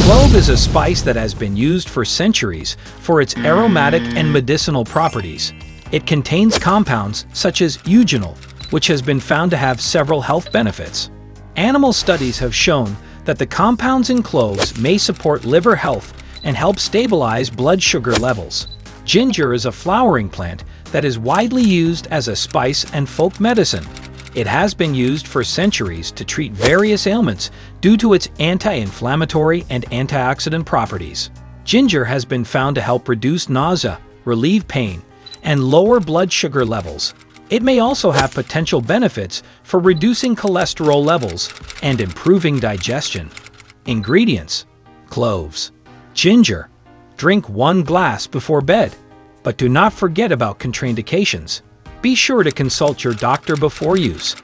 Clove is a spice that has been used for centuries for its aromatic and medicinal properties. It contains compounds such as eugenol, which has been found to have several health benefits. Animal studies have shown that the compounds in cloves may support liver health and help stabilize blood sugar levels. Ginger is a flowering plant that is widely used as a spice and folk medicine. It has been used for centuries to treat various ailments due to its anti-inflammatory and antioxidant properties. Ginger has been found to help reduce nausea, relieve pain, and lower blood sugar levels. It may also have potential benefits for reducing cholesterol levels and improving digestion. Ingredients: cloves, ginger. Drink 1 glass before bed, but do not forget about contraindications. Be sure to consult your doctor before use.